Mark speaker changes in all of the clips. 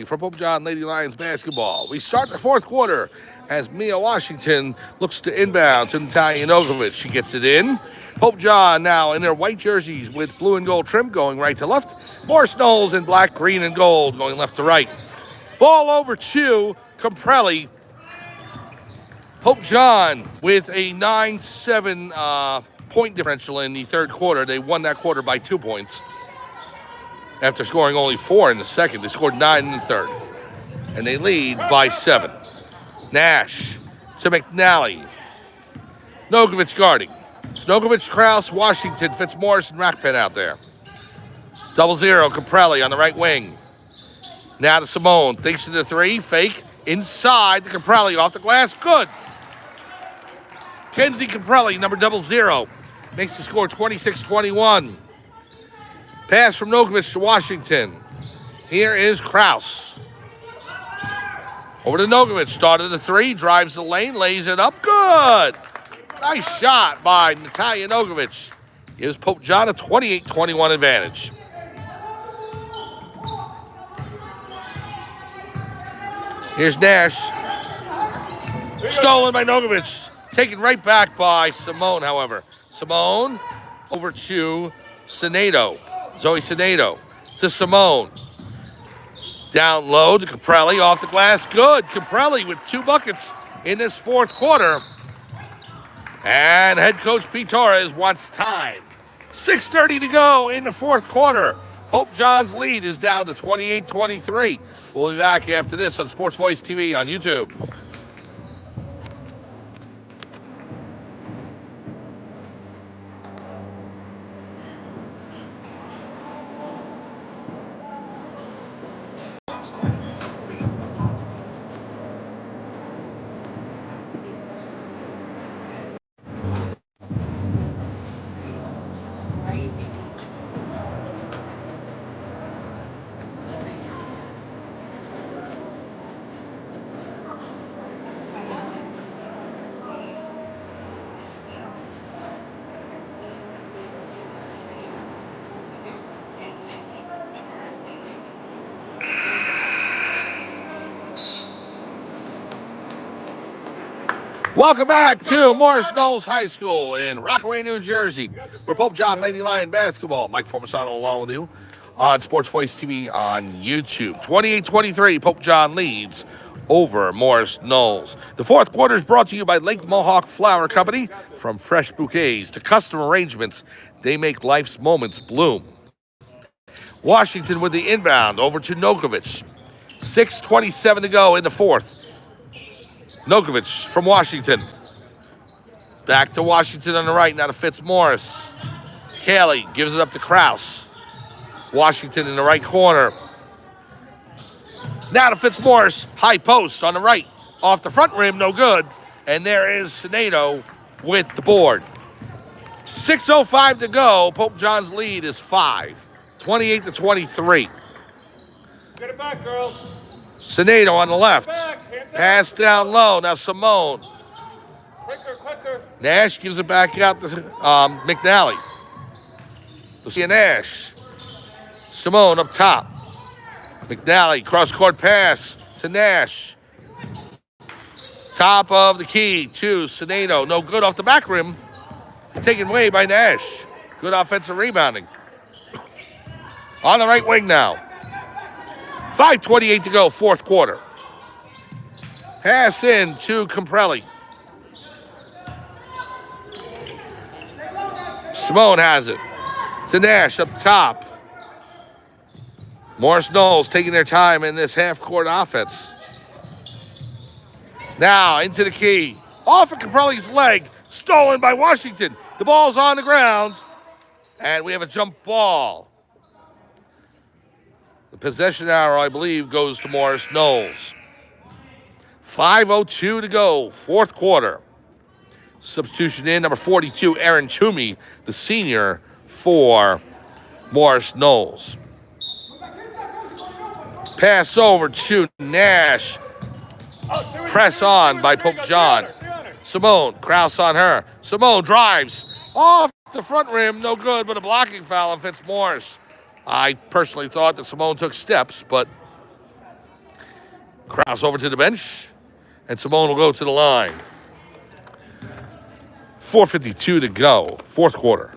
Speaker 1: from Pope John Lady Lions basketball. We start the fourth quarter as Mia Washington looks to inbound to Natalia Nogovic. She gets it in. Pope John now in their white jerseys with blue and gold trim going right to left. Morris Knolls in black, green, and gold going left to right. Ball over to Comprelli. Pope John with a 9-7 point differential in the third quarter. They won that quarter by 2 points. After scoring only 4 in the second, they scored 9 in the third. And they lead by 7. Nash to McNally. Nogovic guarding. Snogovic, Krause, Washington, Fitzmaurice, and Rackpen out there. 0-0, Comprelli on the right wing. Now to Simone. Thinks to the three. Fake. Inside to Comprelli. Off the glass. Good. Kenzie Comprelli, number 00. Makes the score 26-21. Pass from Nogovic to Washington. Here is Krause. Over to Nogovic. Started the three. Drives the lane. Lays it up. Good. Nice shot by Natalia Nogovic. Gives Pope John a 28-21 advantage. Here's Nash. Stolen by Nogovic. Taken right back by Simone, however. Simone over to Senato. Zoe Senato to Simone. Down low to Comprelli. Off the glass. Good. Comprelli with 2 buckets in this fourth quarter. And head coach Pete Torres wants time. 6:30 to go in the fourth quarter. Pope John's lead is down to 28-23. We'll be back after this on Sports Voice TV on YouTube. Welcome back to Morris Knolls High School in Rockaway, New Jersey, where Pope John Lady Lion basketball. Mike Formasano along with you on Sports Voice TV on YouTube. 28-23, Pope John leads over Morris Knolls. The fourth quarter is brought to you by Lake Mohawk Flower Company. From fresh bouquets to custom arrangements, they make life's moments bloom. Washington with the inbound over to Nogovic. 6:27 to go in the fourth. Nogovic from Washington. Back to Washington on the right, now to Fitzmaurice. Caley gives it up to Krause. Washington in the right corner. Now to Fitzmaurice, high post on the right. Off the front rim, no good. And there is Senato with the board. 6:05 to go. Pope John's lead is 5. 28-23.
Speaker 2: Get it back, girls.
Speaker 1: Senato on the left. Pass down low. Now Simone.
Speaker 2: Quicker.
Speaker 1: Nash gives it back out to McNally. We'll see Nash. Simone up top. McNally, cross-court pass to Nash. Top of the key to Senato. No good off the back rim. Taken away by Nash. Good offensive rebounding. On the right wing now. 5:28 to go, fourth quarter. Pass in to Comprelli. Simone has it. To Nash up top. Morris Knolls taking their time in this half-court offense. Now into the key. Off of Comprelli's leg. Stolen by Washington. The ball's on the ground. And we have a jump ball. The possession arrow, I believe, goes to Morris Knolls. 5:02 to go, fourth quarter. Substitution in, number 42, Aaron Toomey, the senior for Morris Knolls. Pass over to Nash. Press on by Pope John. Simone, Krause on her. Simone drives off the front rim, no good, but a blocking foul on Fitzmaurice. I personally thought that Simone took steps, but Krause over to the bench, and Simone will go to the line. 4:52 to go, fourth quarter.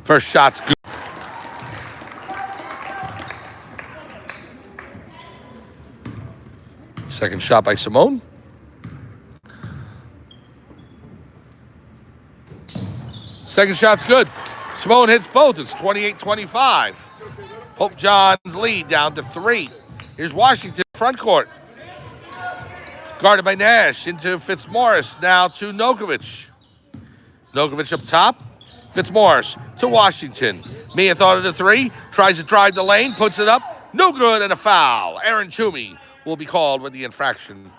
Speaker 1: First shot's good. Second shot by Simone. Second shot's good. Simone hits both. It's 28-25. Pope John's lead down to 3. Here's Washington front court. Guarded by Nash into Fitzmaurice. Now to Nokovic. Nokovic up top. Fitzmaurice to Washington. Mia thought of the 3. Tries to drive the lane. Puts it up. No good and a foul. Aaron Toomey will be called with the infraction.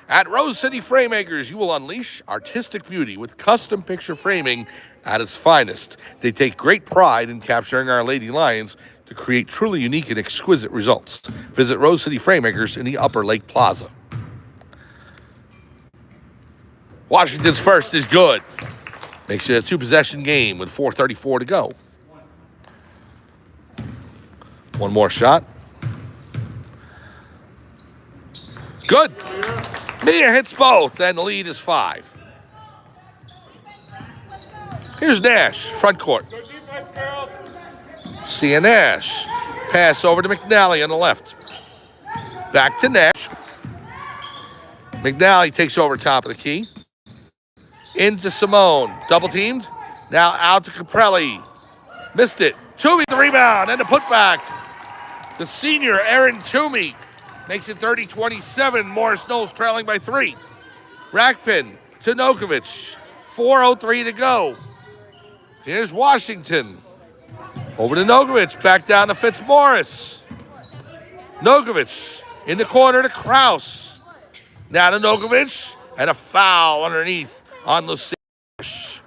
Speaker 1: At Rose City Framemakers, you will unleash artistic beauty with custom picture framing at its finest. They take great pride in capturing our Lady Lions to create truly unique and exquisite results. Visit Rose City Framemakers in the Upper Lake Plaza. Washington's first is good. Makes it a 2-possession game with 4:34 to go. One more shot. Good. Mia hits both, and the lead is 5. Here's Nash, front court.
Speaker 2: Go defense, girls.
Speaker 1: Sia Nash. Pass over to McNally on the left. Back to Nash. McNally takes over top of the key. Into Simone. Double teamed. Now out to Caprelli. Missed it. Toomey the rebound and the putback. The senior, Aaron Toomey, makes it 30-27. Morris Knolls trailing by 3. Rackpin to Nokovic. 4:03 to go. Here's Washington. Over to Nokovic. Back down to Fitzmaurice. Nokovic in the corner to Krause. Now to Nokovic. And a foul underneath on Lucish.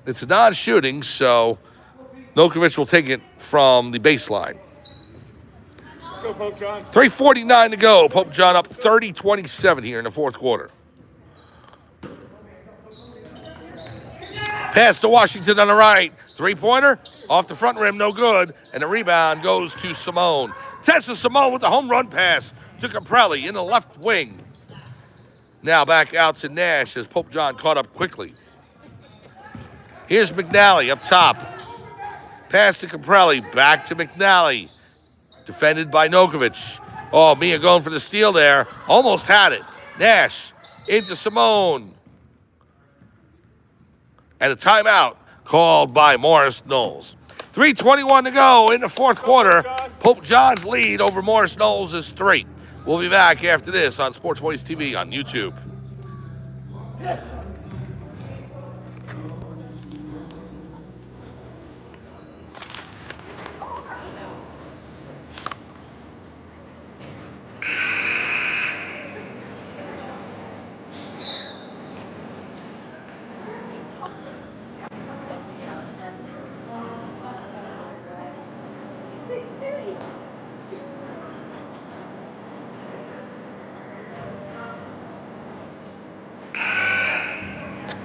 Speaker 1: It's a non-shooting, so Nokovic will take it from the baseline.
Speaker 2: Let's go, Pope John.
Speaker 1: 3:49 to go. Pope John up 30-27 here in the fourth quarter. Pass to Washington on the right. Three-pointer off the front rim, no good. And the rebound goes to Simone. Tessa Simone with the home run pass to Caprelli in the left wing. Now back out to Nash as Pope John caught up quickly. Here's McNally up top. Pass to Caprelli. Back to McNally. Defended by Nokovic. Oh, Mia going for the steal there. Almost had it. Nash into Simone. And a timeout called by Morris Knolls. 3:21 to go in the fourth quarter. Pope John's lead over Morris Knolls is 3. We'll be back after this on Sports Voice TV on YouTube.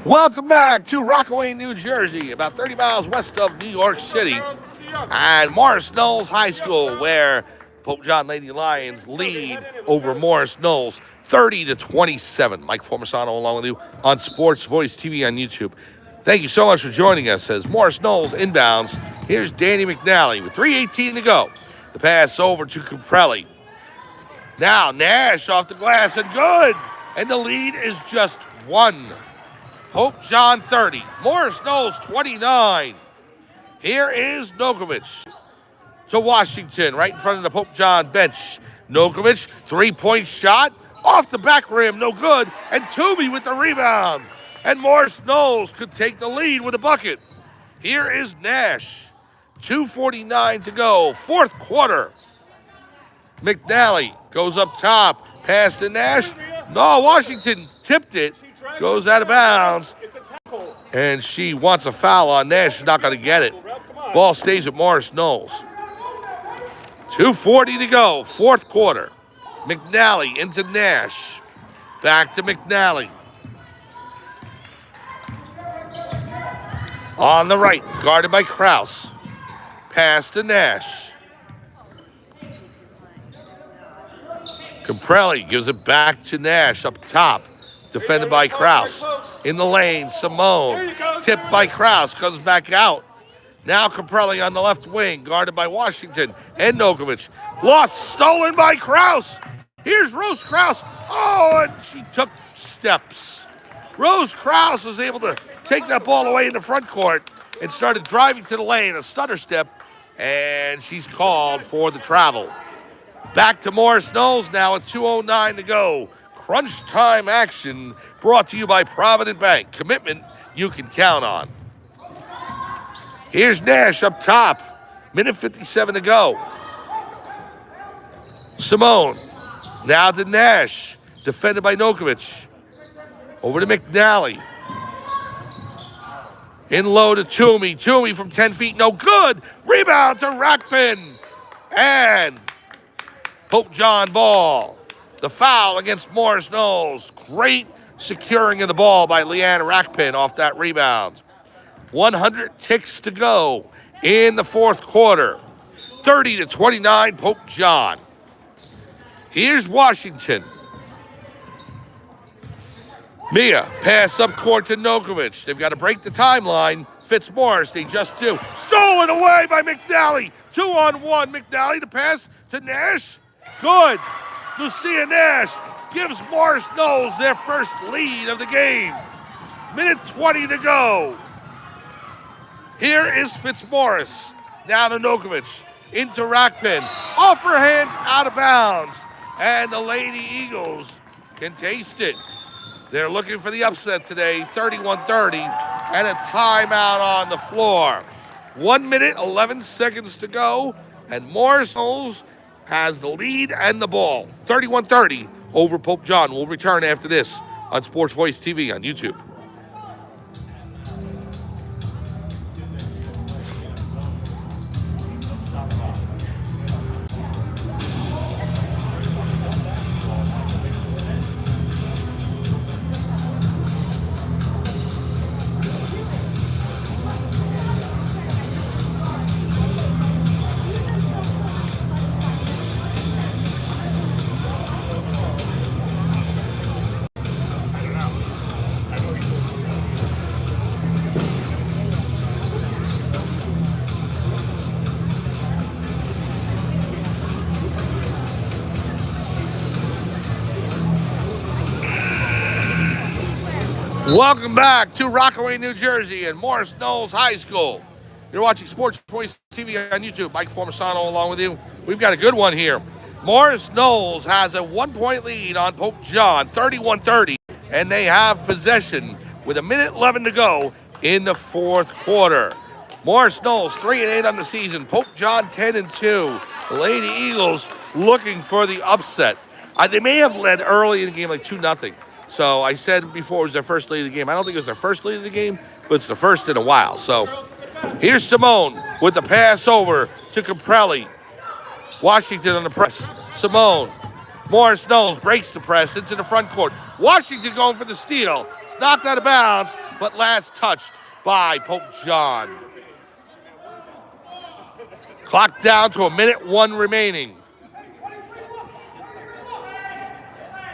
Speaker 1: Welcome back to Rockaway, New Jersey, about 30 miles west of New York City, and Morris Knolls High School, where Pope John Lady Lions lead over Morris Knolls 30-27. Mike Formisano along with you on Sports Voice TV on YouTube. Thank you so much for joining us as Morris Knolls inbounds. Here's Danny McNally with 3:18 to go. The pass over to Caprelli. Now Nash off the glass and good, and the lead is just 1. Pope John 30, Morris Knolls 29. Here is Nokovic to Washington, right in front of the Pope John bench. Nokovic, three-point shot, off the back rim, no good, and Toomey with the rebound. And Morris Knolls could take the lead with a bucket. Here is Nash, 2:49 to go, fourth quarter. McNally goes up top, pass to Nash. No, Washington tipped it. Goes out of bounds, and she wants a foul on Nash. She's not going to get it. Ball stays at Morris Knolls. 2:40 to go, fourth quarter. McNally into Nash. Back to McNally. On the right, guarded by Kraus. Pass to Nash. Comprelli gives it back to Nash up top. Defended by Kraus. In the lane, Simone. Tipped by Kraus, comes back out. Now Comprelli on the left wing, guarded by Washington and Nokovic. Lost, stolen by Kraus. Here's Rose Kraus. Oh, and she took steps. Rose Kraus was able to take that ball away in the front court and started driving to the lane, a stutter step, and she's called for the travel. Back to Morris Knolls now with 2:09 to go. Crunch time action brought to you by Provident Bank. Commitment you can count on. Here's Nash up top. Minute 57 to go. Simone. Now to Nash. Defended by Nokovic. Over to McNally. In low to Toomey. Toomey from 10 feet. No good. Rebound to Rackpin. And Pope John ball. The foul against Morris Knolls. Great securing of the ball by Leanne Rackpin off that rebound. 100 ticks to go in the fourth quarter. 30-29, Pope John. Here's Washington. Mia, pass up court to Nokovic. They've got to break the timeline. Fitzmaurice, they just do. Stolen away by McNally. 2-on-1. McNally to pass to Nash. Good. Lucia Nash gives Morris Knolls their first lead of the game. Minute 20 to go. Here is Fitzmaurice. Now to Nokovic. Into Rackpin. Off her hands, out of bounds. And the Lady Eagles can taste it. They're looking for the upset today, 31-30, and a timeout on the floor. 1 minute, 11 seconds to go, and Morris Knolls has the lead and the ball. 31-30 over Pope John. We'll return after this on Sports Voice TV on YouTube. Welcome back to Rockaway, New Jersey and Morris Knolls High School. You're watching Sports Voice TV on YouTube. Mike Formisano along with you. We've got a good one here. Morris Knolls has a 1-point lead on Pope John, 31-30, and they have possession with 1:11 to go in the fourth quarter. Morris Knolls 3-8 on the season. Pope John 10-2. The Lady Eagles looking for the upset. They may have led early in the game like 2-0. So I said before it was their first lead of the game. I don't think it was their first lead of the game, but it's the first in a while. So here's Simone with the pass over to Comprelli. Washington on the press. Simone. Morris Knolls breaks the press into the front court. Washington going for the steal. It's knocked out of bounds, but last touched by Pope John. Clock down to 1:01 remaining.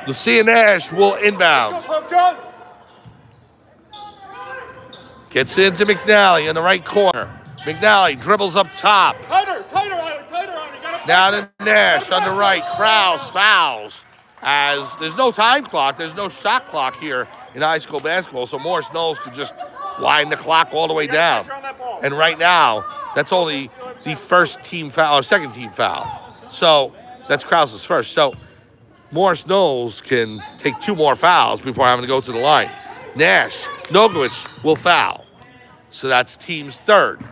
Speaker 1: Lucia Nash will inbound. Gets into McNally in the right corner. McNally dribbles up top.
Speaker 2: Tighter on it.
Speaker 1: Now to Nash on the right. Kraus fouls. As there's no time clock, there's no shot clock here in high school basketball, so Morris Knolls could just wind the clock all the way down. And right now, that's only the first team foul or second team foul. So that's Kraus's first. So Morris Knolls can take 2 more fouls before having to go to the line. Nash, Nokovic will foul. So that's team's third.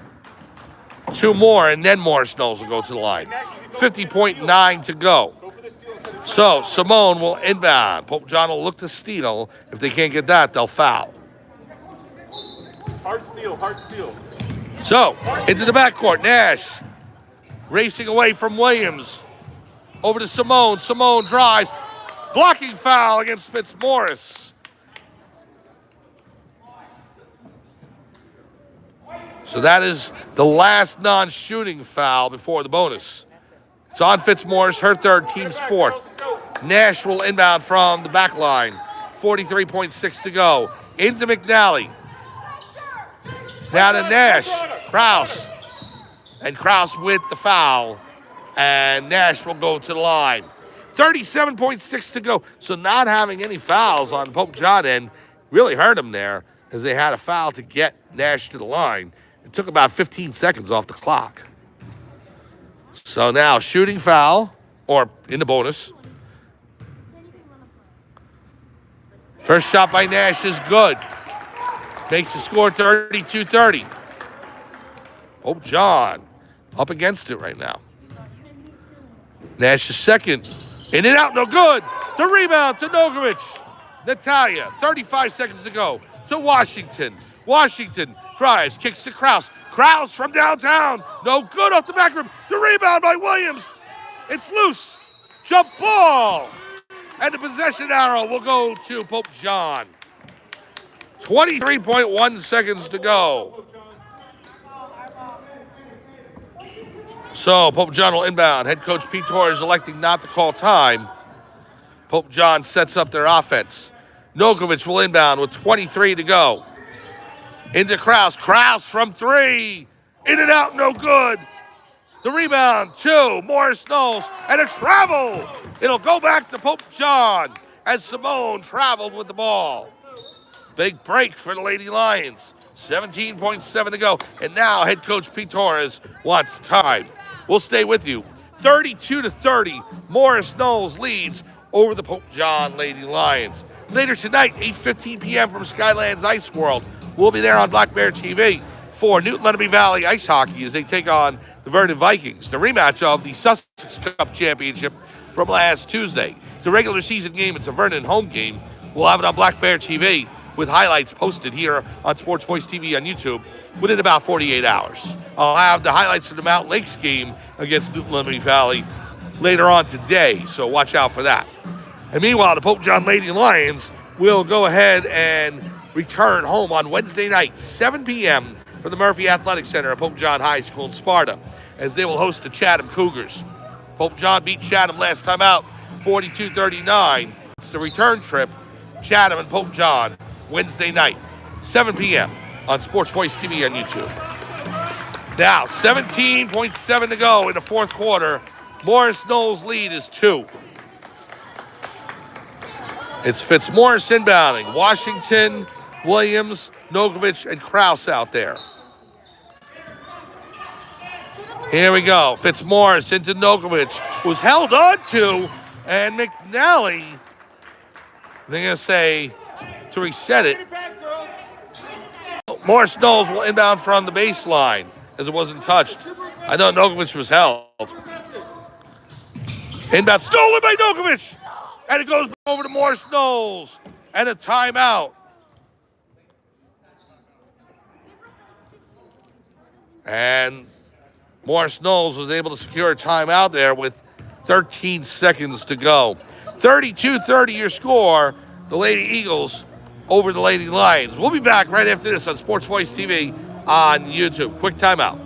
Speaker 1: 2 more, and then Morris Knolls will go to the line. 50.9 to go. So Simone will inbound. Pope John will look to steal. If they can't get that, they'll foul.
Speaker 2: Hard steal.
Speaker 1: So, into the backcourt, Nash racing away from Williams. Over to Simone. Simone drives. Blocking foul against Fitzmaurice. So that is the last non-shooting foul before the bonus. It's on Fitzmorris, her third, team's fourth. Nash will inbound from the back line. 43.6 to go. Into McNally. Now to Nash. Kraus. And Kraus with the foul. And Nash will go to the line. 37.6 to go. So not having any fouls on Pope John end really hurt him there, as they had a foul to get Nash to the line. It took about 15 seconds off the clock. So now shooting foul, or in the bonus. First shot by Nash is good. Makes the score 32-30. Pope John up against it right now. Nash is second. In and out, no good. The rebound to Nogovic. Natalia, 35 seconds to go. To Washington. Washington drives, kicks to Kraus. Kraus from downtown. No good off the back rim. The rebound by Williams. It's loose. Jump ball. And the possession arrow will go to Pope John. 23.1 seconds to go. So Pope John will inbound. Head coach Pete Torres electing not to call time. Pope John sets up their offense. Nogovic will inbound with 23 to go. Into Kraus. Kraus from three. In and out, no good. The rebound to Morris Knolls. And a travel. It'll go back to Pope John as Simone traveled with the ball. Big break for the Lady Lions. 17.7 to go. And now head coach Pete Torres wants time. We'll stay with you. 32-30. Morris Knolls leads over the Pope John Lady Lions. Later tonight, 8:15 p.m. from Skylands Ice World. We'll be there on Black Bear TV for Newton Lenape Valley Ice Hockey as they take on the Vernon Vikings. The rematch of the Sussex Cup Championship from last Tuesday. It's a regular season game. It's a Vernon home game. We'll have it on Black Bear TV with highlights posted here on Sports Voice TV on YouTube within about 48 hours. I'll have the highlights from the Mountain Lakes game against Newton Lenape Valley later on today, so watch out for that. And meanwhile, the Pope John Lady Lions will go ahead and return home on Wednesday night, 7 p.m. for the Murphy Athletic Center at Pope John High School in Sparta, as they will host the Chatham Cougars. Pope John beat Chatham last time out, 42-39. It's the return trip, Chatham and Pope John, Wednesday night, 7 p.m. on Sports Voice TV on YouTube. Now, 17.7 to go in the fourth quarter. Morris Knolls' lead is 2. It's Fitzmorris inbounding. Washington, Williams, Nogovic, and Kraus out there. Here we go. Fitzmorris into Nogovic, who's held on to, and McNally, they're going to say, to reset it. Morris Knolls will inbound from the baseline as it wasn't touched. I thought Nogovic was held. Inbound stolen by Nogovic. And it goes over to Morris Knolls. And a timeout. And Morris Knolls was able to secure a timeout there with 13 seconds to go. 32-30 your score. The Lady Eagles over the Lady Lions. We'll be back right after this on Sports Voice TV on YouTube. Quick timeout.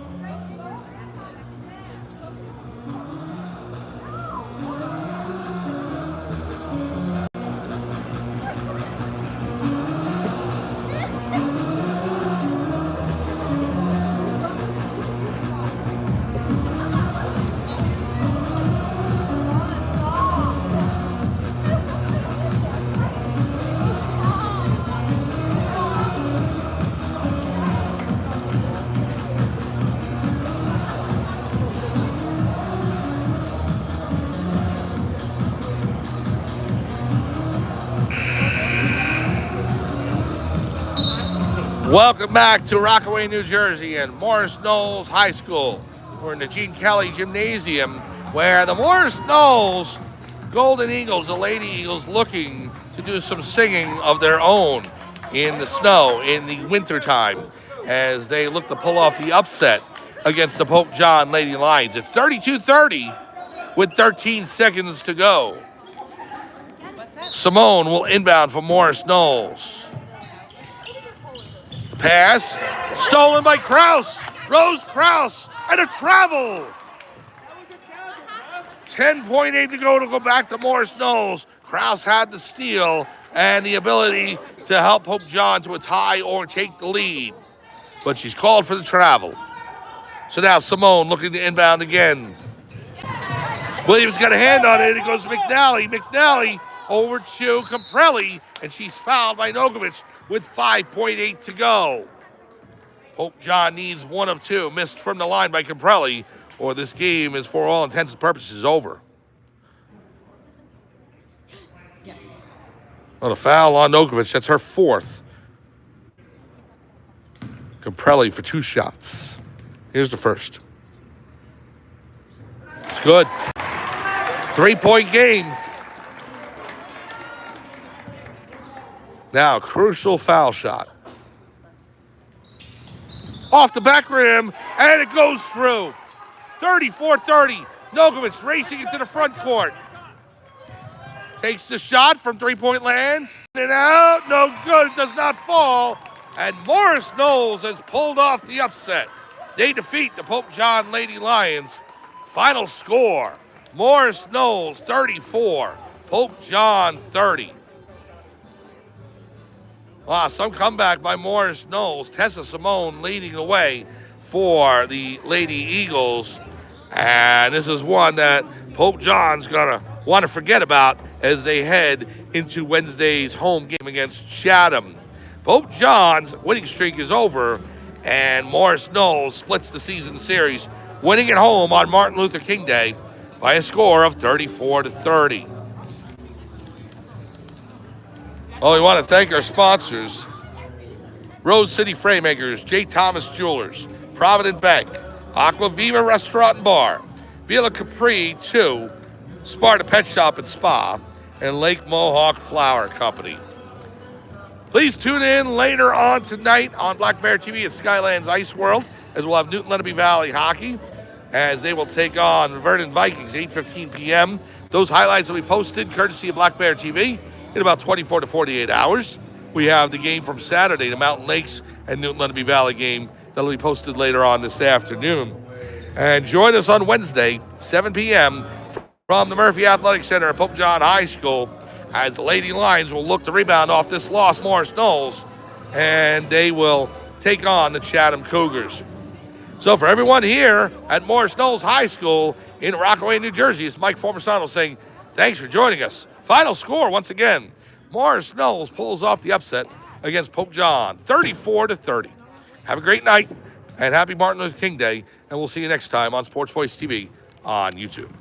Speaker 1: Welcome back to Rockaway, New Jersey and Morris Knolls High School. We're in the Gene Kelly Gymnasium where the Morris Knolls Golden Eagles, the Lady Eagles, looking to do some singing of their own in the snow in the wintertime as they look to pull off the upset against the Pope John Lady Lions. It's 32-30 with 13 seconds to go. Simone will inbound for Morris Knolls. Pass stolen by Kraus. Rose Kraus and a travel. 10.8 to go back to Morris Knolls. Kraus had the steal and the ability to help Pope John to a tie or take the lead. But she's called for the travel. So now Simone looking to inbound again. Williams got a hand on it. It goes to McNally. McNally over to Comprelli, and she's fouled by Nogovic with 5.8 to go. Pope John needs one of two. Missed from the line by Comprelli, or this game is, for all intents and purposes, over. Well, a foul on Nogovic. That's her fourth. Comprelli for 2 shots. Here's the first. It's good. 3-point game. Now, crucial foul shot. Off the back rim, and it goes through. 34-30. Nogovic racing into the front court. Takes the shot from 3-point land. And out. No good. It does not fall. And Morris Knolls has pulled off the upset. They defeat the Pope John Lady Lions. Final score, Morris Knolls 34, Pope John 30. Wow, some comeback by Morris Knolls. Tessa Simone leading the way for the Lady Eagles. And this is one that Pope John's going to want to forget about as they head into Wednesday's home game against Chatham. Pope John's winning streak is over, and Morris Knolls splits the season series, winning at home on Martin Luther King Day by a score of 34-30. Well, we want to thank our sponsors: Rose City Framemakers, J. Thomas Jewelers, Provident Bank, Aqua Viva Restaurant and Bar, Villa Capri 2, Sparta Pet Shop and Spa, and Lake Mohawk Flower Company. Please tune in later on tonight on Black Bear TV at Skylands Ice World, as we'll have Newton Lenape Valley Hockey, as they will take on Vernon Vikings, 8:15 p.m. Those highlights will be posted courtesy of Black Bear TV in about 24 to 48 hours. We have the game from Saturday, the Mountain Lakes and Newton Lenape Valley game, that'll be posted later on this afternoon. And join us on Wednesday, 7 p.m. from the Murphy Athletic Center at Pope John High School, as the Lady Lions will look to rebound off this loss, Morris Knolls, and they will take on the Chatham Cougars. So for everyone here at Morris Knolls High School in Rockaway, New Jersey, it's Mike Formasano saying thanks for joining us. Final score, once again, Morris Knolls pulls off the upset against Pope John, 34-30. Have a great night, and happy Martin Luther King Day, and we'll see you next time on Sports Voice TV on YouTube.